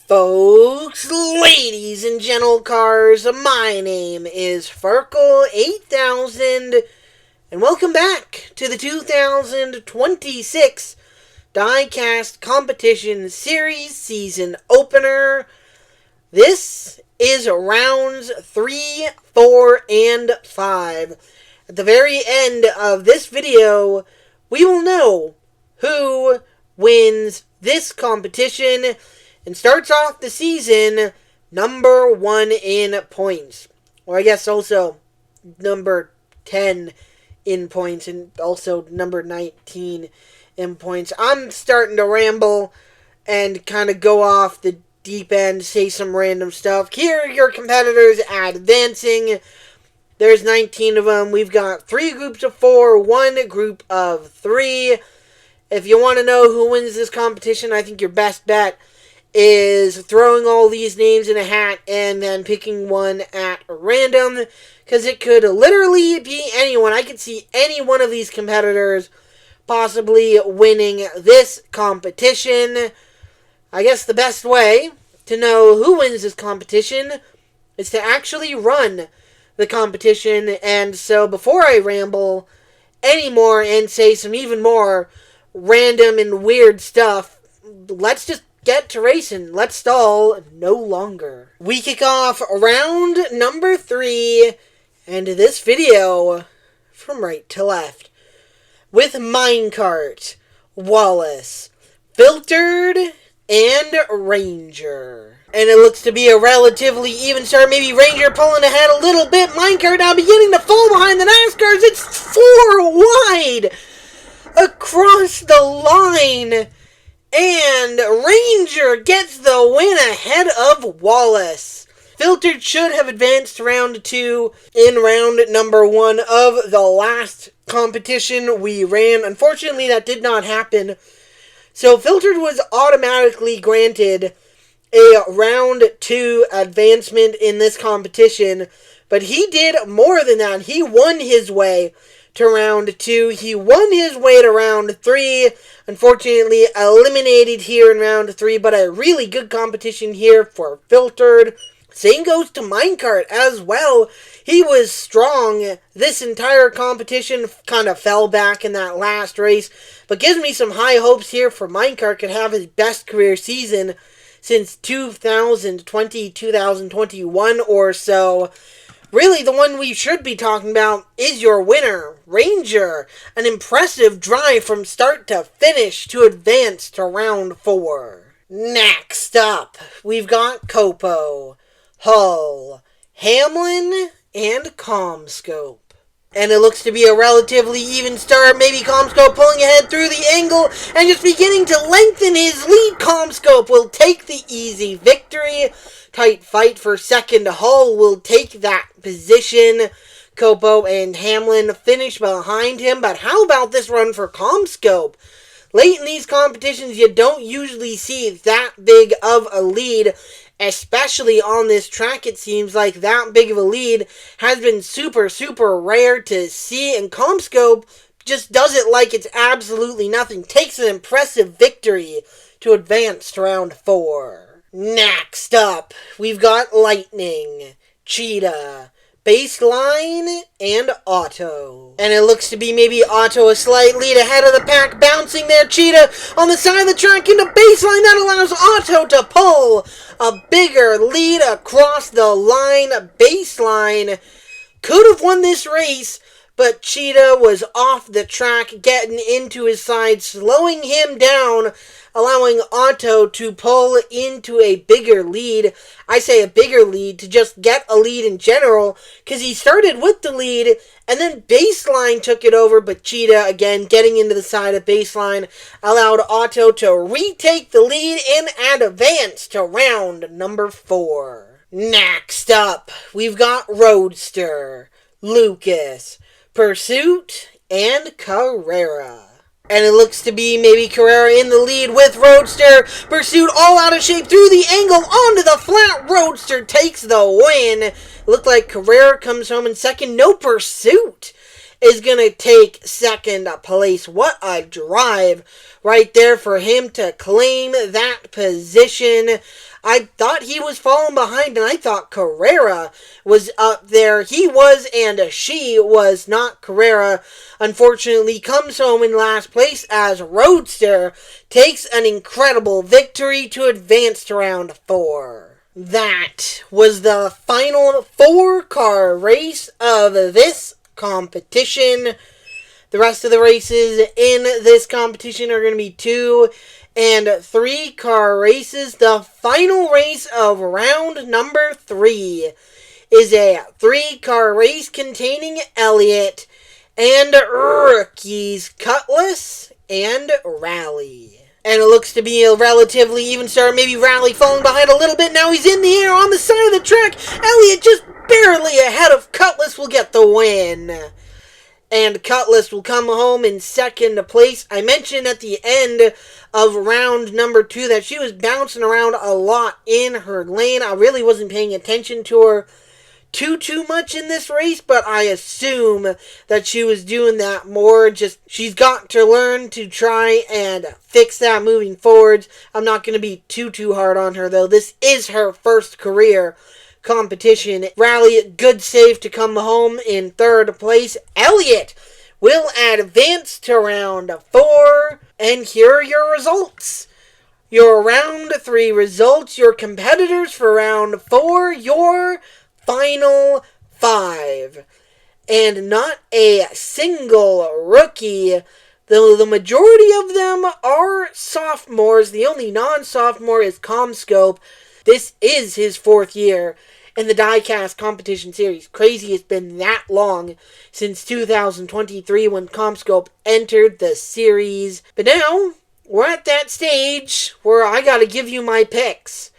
Folks, ladies and gentle cars, my name is Farkle8000, and welcome back to the 2026 Diecast Competition Series Season Opener. This is rounds 3, 4, and 5. At the very end of this video, we will know who wins this competition and starts off the season number 1 in points. Or I guess also number 10 in points and also number 19 in points. I'm starting to ramble and kind of go off the deep end, say some random stuff. Here are your competitors advancing. There's 19 of them. We've got 3 groups of 4, 1 group of 3. If you want to know who wins this competition, I think your best bet is throwing all these names in a hat and then picking one at random, because it could literally be anyone. I could see any one of these competitors possibly winning this competition. I guess the best way to know who wins this competition is to actually run the competition. And so before I ramble anymore and say some even more random and weird stuff, let's just get to racing. Let's stall no longer. We kick off round number 3 and this video from right to left with Minecart, Wallace, Filtered, and Ranger. And it looks to be a relatively even start. Maybe Ranger pulling ahead a little bit. Minecart now beginning to fall behind the NASCARs. It's 4 wide across the line. And Ranger gets the win ahead of Wallace. Filtered should have advanced to round 2 in round number 1 of the last competition we ran. Unfortunately, that did not happen. So Filtered was automatically granted a round 2 advancement in this competition. But he did more than that. He won his way to round 2. He won his way to round 3. Unfortunately, eliminated here in round 3, but a really good competition here for Filtered. Same goes to Minecart as well. He was strong this entire competition, kind of fell back in that last race, but gives me some high hopes here for Minecart. Could have his best career season since 2020, 2021 or so. Really, the one we should be talking about is your winner, Ranger. An impressive drive from start to finish to advance to round 4. Next up, we've got Copo, Hull, Hamlin, and Comscope. And it looks to be a relatively even start. Maybe Comscope pulling ahead through the angle and just beginning to lengthen his lead. Comscope will take the easy victory. Tight fight for second. Hull will take that position. Copo and Hamlin finish behind him. But how about this run for Comscope? Late in these competitions, you don't usually see that big of a lead. Especially on this track, it seems like that big of a lead has been super, super rare to see. And Comscope just does it like it's absolutely nothing. Takes an impressive victory to advance to round 4. Next up, we've got Lightning, Cheetah, Baseline, and Auto. And it looks to be maybe Auto a slight lead ahead of the pack, bouncing there. Cheetah on the side of the track into Baseline. That allows Auto to pull a bigger lead across the line. Baseline could have won this race, but Cheetah was off the track, getting into his side, slowing him down, allowing Auto to pull into a bigger lead. I say a bigger lead to just get a lead in general, because he started with the lead, and then Baseline took it over, but Cheetah, again, getting into the side of Baseline, allowed Auto to retake the lead and advance to round number 4. Next up, we've got Roadster, Lucas, Pursuit, and Carrera. And it looks to be maybe Carrera in the lead with Roadster. Pursuit all out of shape through the angle onto the flat. Roadster takes the win. Looked like Carrera comes home in second. No, Pursuit is going to take second place. What a drive right there for him to claim that position. I thought he was falling behind, and I thought Carrera was up there. He was, and she was not. Carrera, unfortunately, comes home in last place as Roadster takes an incredible victory to advance to round 4. That was the final 4-car race of this competition. The rest of the races in this competition are going to be 2 and 3-car races. The final race of round number 3 is a 3-car race containing Elliott and rookies Cutlass and Rally. And it looks to be a relatively even start. Maybe Rally falling behind a little bit. Now he's in the air on the side of the track. Elliott just barely ahead of Cutlass will get the win. And Cutlass will come home in second place. I mentioned at the end of round number 2 that she was bouncing around a lot in her lane. I really wasn't paying attention to her too much in this race, but I assume that she was doing that more. Just, she's got to learn to try and fix that moving forwards. I'm not going to be too hard on her, though. This is her first career competition. Rally, good save to come home in third place. Elliott will advance to round 4, and here are your results. Your round 3 results, your competitors for round 4, your final 5. And not a single rookie, though the majority of them are sophomores. The only non-sophomore is Comscope. This is his 4th year in the Diecast Competition Series. Crazy it's been that long since 2023 when Comscope entered the series. But now, we're at that stage where I gotta give you my picks.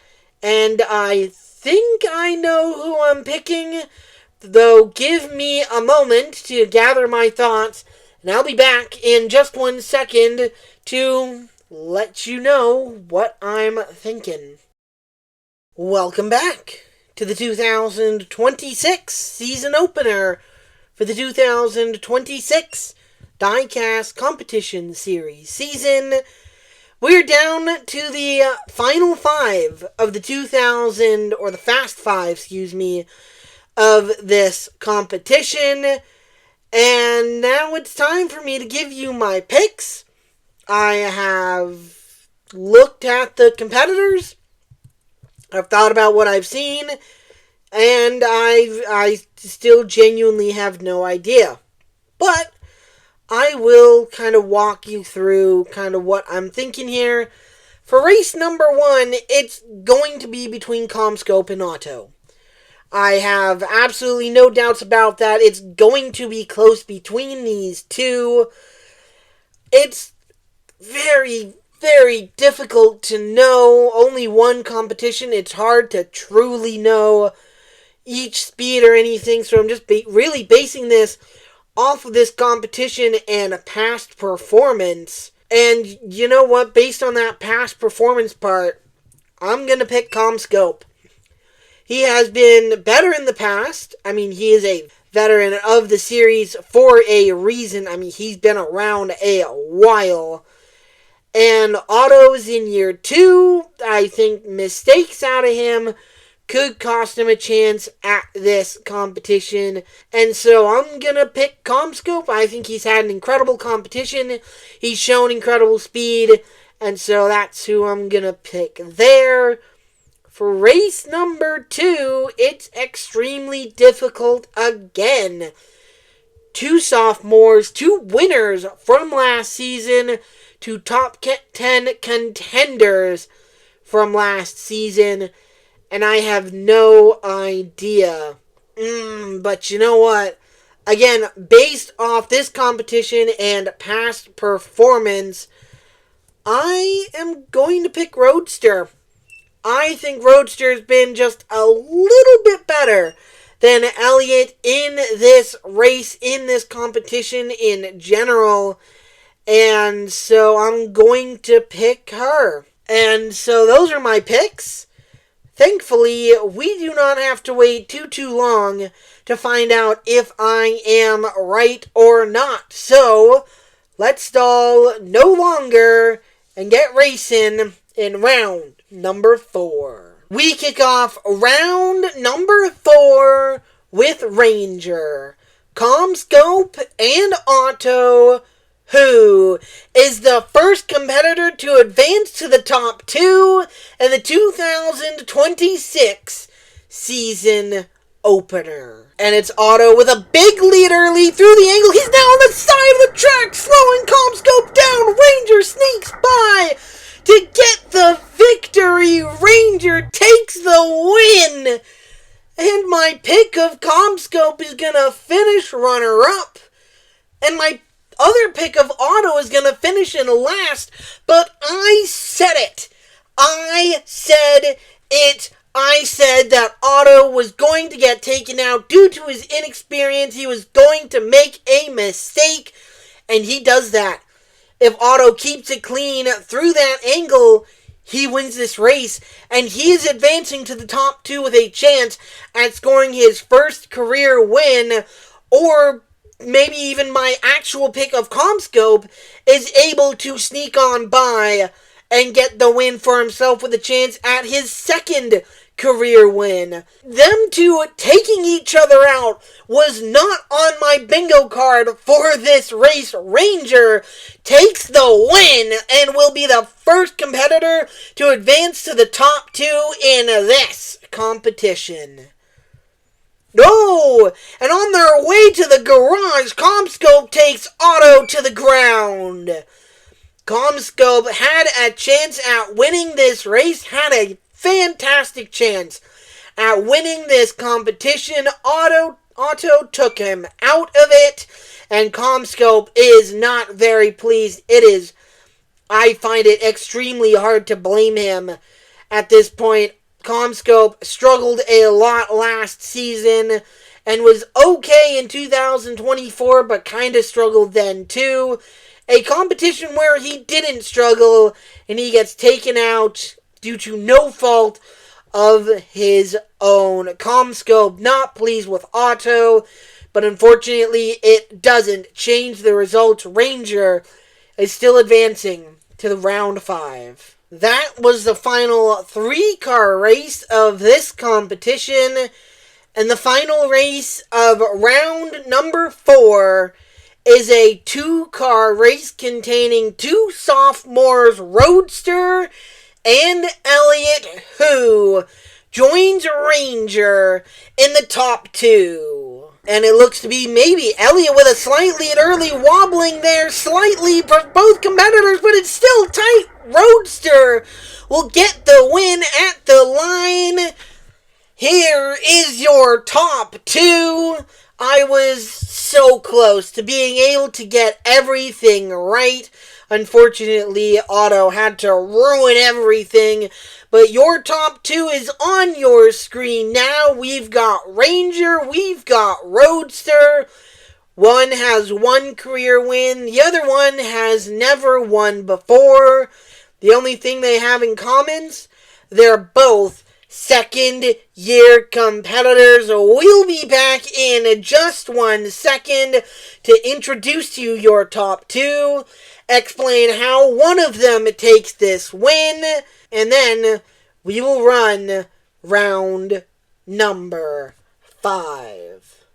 And I think I know who I'm picking, though give me a moment to gather my thoughts, and I'll be back in just 1 second to let you know what I'm thinking. Welcome back to the 2026 season opener for the 2026 Diecast Competition Series season. We're down to the final 5 of the the Fast 5, of this competition. And now it's time for me to give you my picks. I have looked at the competitors. I've thought about what I've seen. And I still genuinely have no idea. But I will kind of walk you through kind of what I'm thinking here. For race number 1, it's going to be between Comscope and Otto. I have absolutely no doubts about that. It's going to be close between these two. It's very, very difficult to know. Only one competition. It's hard to truly know each speed or anything. So I'm just really basing this off of this competition and a past performance. And you know what? Based on that past performance part, I'm going to pick Comscope. He has been better in the past. I mean, he is a veteran of the series for a reason. I mean, he's been around a while. And Otto's in year 2. I think mistakes out of him could cost him a chance at this competition. And so I'm going to pick Comscope. I think he's had an incredible competition. He's shown incredible speed. And so that's who I'm going to pick there. For race number 2, it's extremely difficult again. 2 sophomores, 2 winners from last season, 2 top 10 contenders from last season. And I have no idea. But you know what? Again, based off this competition and past performance, I am going to pick Roadster. I think Roadster's been just a little bit better than Elliott in this race, in this competition in general. And so I'm going to pick her. And so those are my picks. Thankfully, we do not have to wait too long to find out if I am right or not. So, let's stall no longer and get racing in round number 4. We kick off round number 4 with Ranger, Comscope, and Otto, who is the first competitor to advance to the top 2 in the 2026 season opener. And it's Otto with a big lead early through the angle. He's now on the side of the track, slowing Comscope down. Ranger sneaks by to get the victory. Ranger takes the win. And my pick of Comscope is going to finish runner-up. And my other pick of Otto is going to finish in last. But I said it. I said that Otto was going to get taken out due to his inexperience. He was going to make a mistake. And he does that. If Otto keeps it clean through that angle, he wins this race, and he is advancing to the top 2 with a chance at scoring his first career win, or maybe even my actual pick of Comscope is able to sneak on by and get the win for himself with a chance at his second career win. Them two taking each other out was not on my bingo card for this race. Ranger takes the win and will be the first competitor to advance to the top 2 in this competition. Oh, and on their way to the garage, Comscope takes Otto to the ground. Comscope had a chance at winning this race, had a fantastic chance at winning this competition. Otto took him out of it, and Comscope is not very pleased. I find it extremely hard to blame him at this point. Comscope struggled a lot last season and was okay in 2024, but kind of struggled then too. A competition where he didn't struggle and he gets taken out due to no fault of his own. Comscope not pleased with Otto, but unfortunately it doesn't change the results. Ranger is still advancing to the round 5. That was the final 3-car race of this competition, and the final race of round number 4 is a 2-car race containing 2 sophomores, Roadster and Elliot, who joins Ranger in the top 2. And it looks to be maybe Elliot with a slight lead early, wobbling there slightly for both competitors, but it's still tight. Roadster will get the win at the line. Here is your top 2. I was so close to being able to get everything right. Unfortunately, Otto had to ruin everything. But your top 2 is on your screen now. We've got Ranger, we've got Roadster. One has 1 career win, the other one has never won before. The only thing they have in common, they're both second-year competitors. We'll be back in just 1 second to introduce to you your top 2, explain how one of them takes this win, and then we will run round number 5.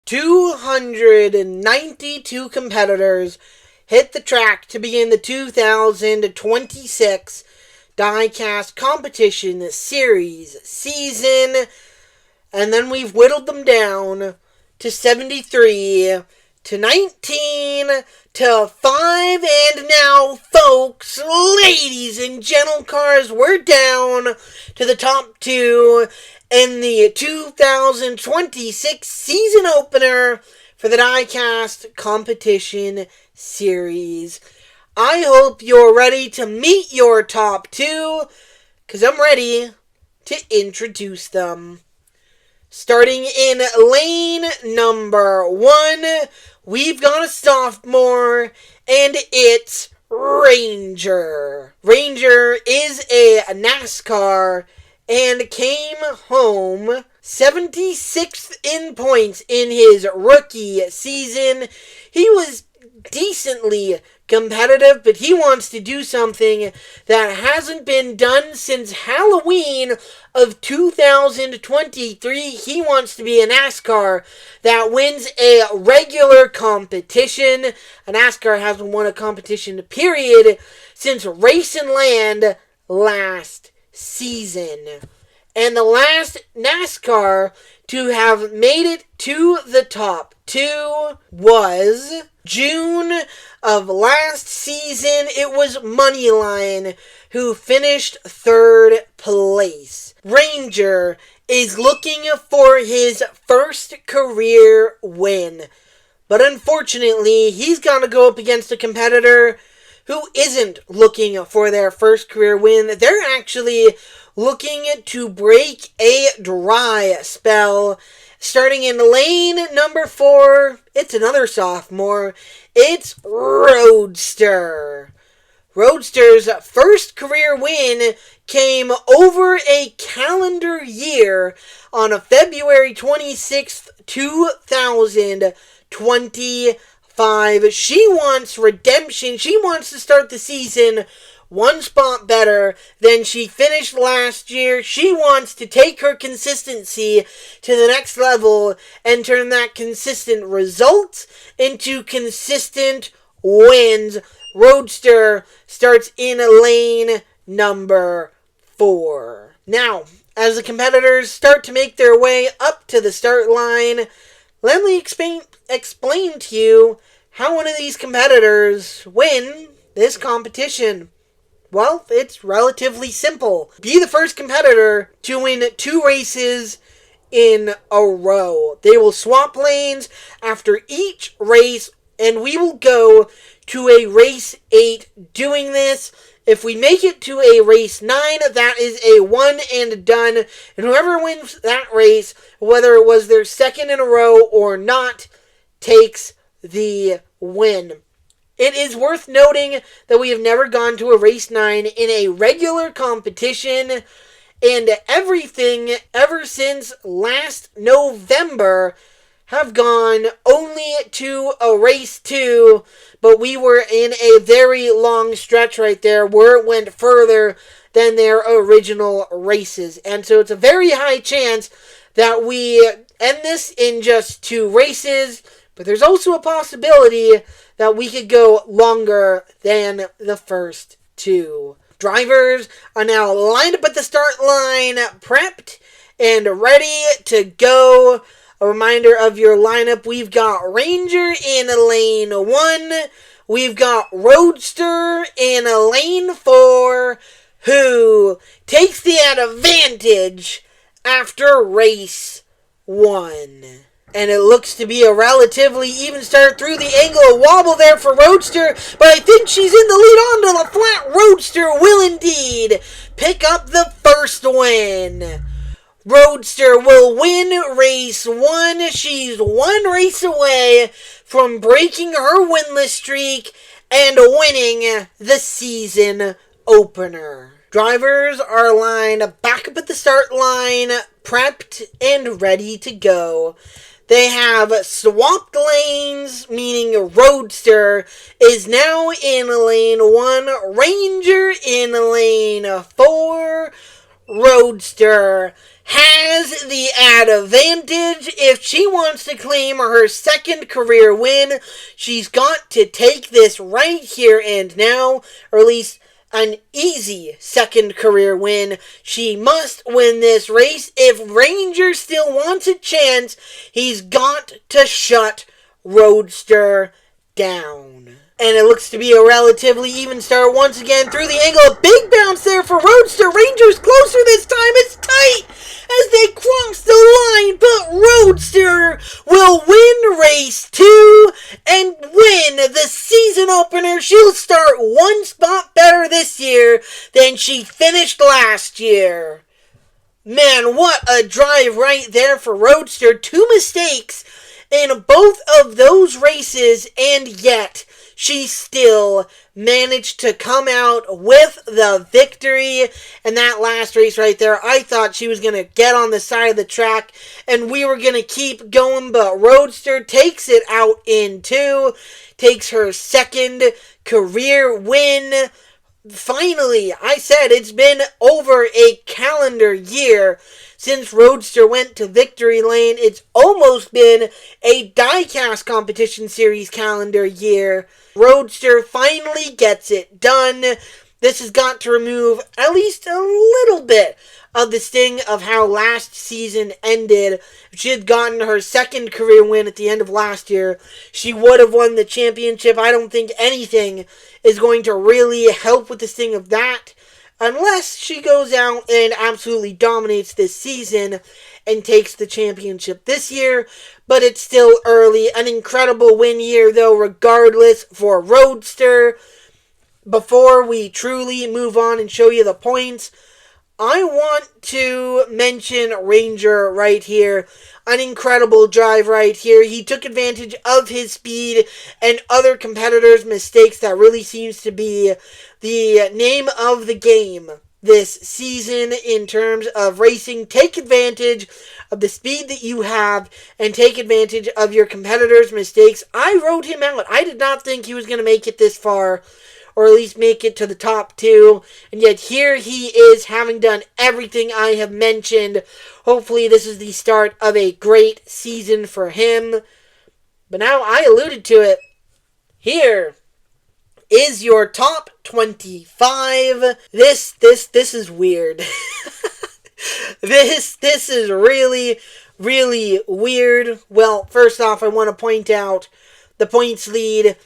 292 competitors hit the track to begin the 2026 Diecast Competition Series season, and then we've whittled them down to 73, to 19, to 5, and now, folks, ladies and gentle cars, we're down to the top 2 in the 2026 season opener for the Diecast Competition Series. I hope you're ready to meet your top 2, because I'm ready to introduce them. Starting in lane number 1, we've got a sophomore, and it's Ranger. Ranger is a NASCAR and came home 76th in points in his rookie season. He was decently competitive, but he wants to do something that hasn't been done since Halloween of 2023. He wants to be a NASCAR that wins a regular competition. A NASCAR hasn't won a competition, period, since Race and Land last season. And the last NASCAR to have made it to the top two was June of last season. It was Moneyline who finished third place. Ranger is looking for his first career win. But unfortunately, he's going to go up against a competitor who isn't looking for their first career win. They're actually looking to break a dry spell. Starting in lane number 4, it's another sophomore. It's Roadster. Roadster's first career win came over a calendar year on February 26th, 2025. She wants redemption. She wants to start the season one spot better than she finished last year. She wants to take her consistency to the next level and turn that consistent result into consistent wins. Roadster starts in lane number 4. Now, as the competitors start to make their way up to the start line, let me explain to you how one of these competitors win this competition. Well, it's relatively simple. Be the first competitor to win 2 races in a row. They will swap lanes after each race, and we will go to a race 8 doing this. If we make it to a race 9, that is a one and done. And whoever wins that race, whether it was their second in a row or not, takes the win. It is worth noting that we have never gone to a race 9 in a regular competition, and everything ever since last November have gone only to a race 2, but we were in a very long stretch right there where it went further than their original races. And so it's a very high chance that we end this in just 2 races, but there's also a possibility that we could go longer than the first 2. Drivers are now lined up at the start line, prepped and ready to go. A reminder of your lineup: we've got Ranger in lane 1, we've got Roadster in lane 4, who takes the advantage after race 1. And it looks to be a relatively even start through the angle. A wobble there for Roadster, but I think she's in the lead onto the flat. Roadster will indeed pick up the first win. Roadster will win race 1. She's 1 race away from breaking her winless streak and winning the season opener. Drivers are lined back up at the start line, prepped and ready to go. They have swapped lanes, meaning Roadster is now in lane 1, Ranger in lane 4. Roadster has the advantage. If she wants to claim her second career win, she's got to take this right here and now, or at least an easy second career win. She must win this race. If Ranger still wants a chance, he's got to shut Roadster down. And it looks to be a relatively even start once again through the angle. A big bounce there for Roadster. Ranger's closer this time. It's tight as they cross the line, but Roadster will win race 2 and win the season opener. She'll start 1 spot better this year than she finished last year. Man, what a drive right there for Roadster. 2 mistakes in both of those races, and yet she still managed to come out with the victory in that last race right there. I thought she was going to get on the side of the track and we were going to keep going, but Roadster takes it out in two, takes her second career win. Finally, I said it's been over a calendar year since Roadster went to victory lane. It's almost been a Diecast Competition Series calendar year. Roadster finally gets it done. This has got to remove at least a little bit of the sting of how last season ended. If she had gotten her second career win at the end of last year, she would have won the championship. I don't think anything is going to really help with the sting of that, unless she goes out and absolutely dominates this season and takes the championship this year. But it's still early. An incredible win year, though, regardless, for Roadster. Before we truly move on and show you the points, I want to mention Ranger right here. An incredible drive right here. He took advantage of his speed and other competitors' mistakes. That really seems to be the name of the game this season in terms of racing. Take advantage of the speed that you have and take advantage of your competitors' mistakes. I wrote him out. I did not think he was going to make it this far, or at least make it to the top two. And yet here he is, having done everything I have mentioned. Hopefully this is the start of a great season for him. But now I alluded to it. Here is your top 25. This is weird. This is really, really weird. Well, first off, I want to point out the points lead.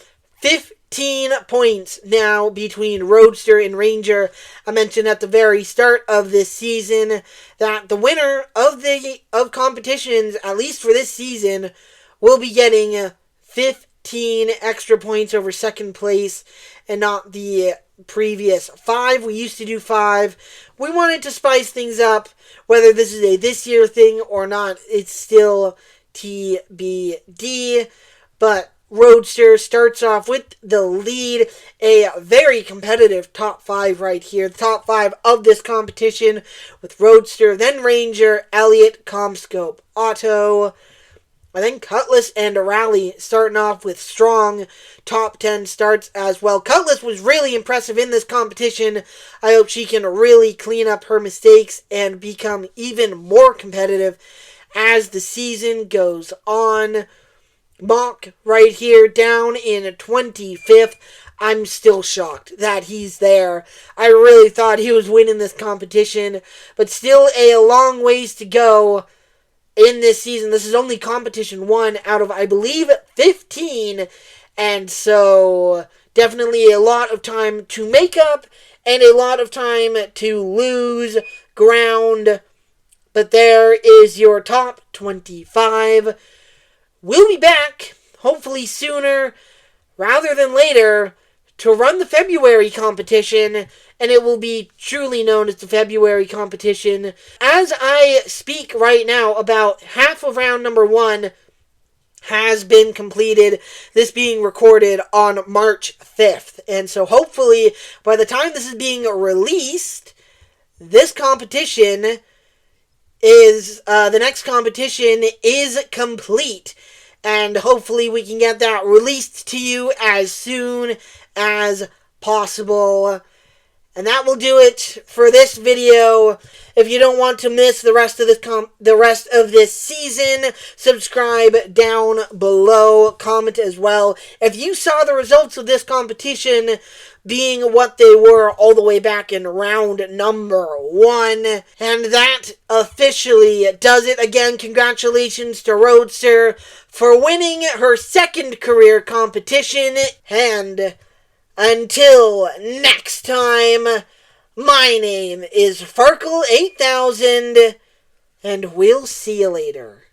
15 points now between Roadster and Ranger. I mentioned at the very start of this season that the winner of competitions, at least for this season, will be getting 15 extra points over second place and not the previous 5. We used to do 5. We wanted to spice things up. Whether this is a this year thing or not, it's still TBD. But Roadster starts off with the lead. A very competitive top 5 right here. The top 5 of this competition with Roadster, then Ranger, Elliott, Comscope, Otto, and then Cutlass and Rally starting off with strong top 10 starts as well. Cutlass was really impressive in this competition. I hope she can really clean up her mistakes and become even more competitive as the season goes on. Mock right here down in 25th. I'm still shocked that he's there. I really thought he was winning this competition, but still a long ways to go in this season. This is only competition 1 out of, I believe, 15, and so definitely a lot of time to make up and a lot of time to lose ground. But there is your top 25. We'll be back, hopefully sooner rather than later, to run the February competition, and it will be truly known as the February competition. As I speak right now, about half of round number 1 has been completed, this being recorded on March 5th. And so hopefully, by the time this is being released, this competition is, the next competition is complete. And hopefully we can get that released to you as soon as possible. And that will do it for this video. If you don't want to miss the rest of this season, subscribe down below. Comment as well if you saw the results of this competition being what they were all the way back in round number 1. And that officially does it. Again, congratulations to Roadster for winning her second career competition. And until next time, my name is Farkle8000, and we'll see you later.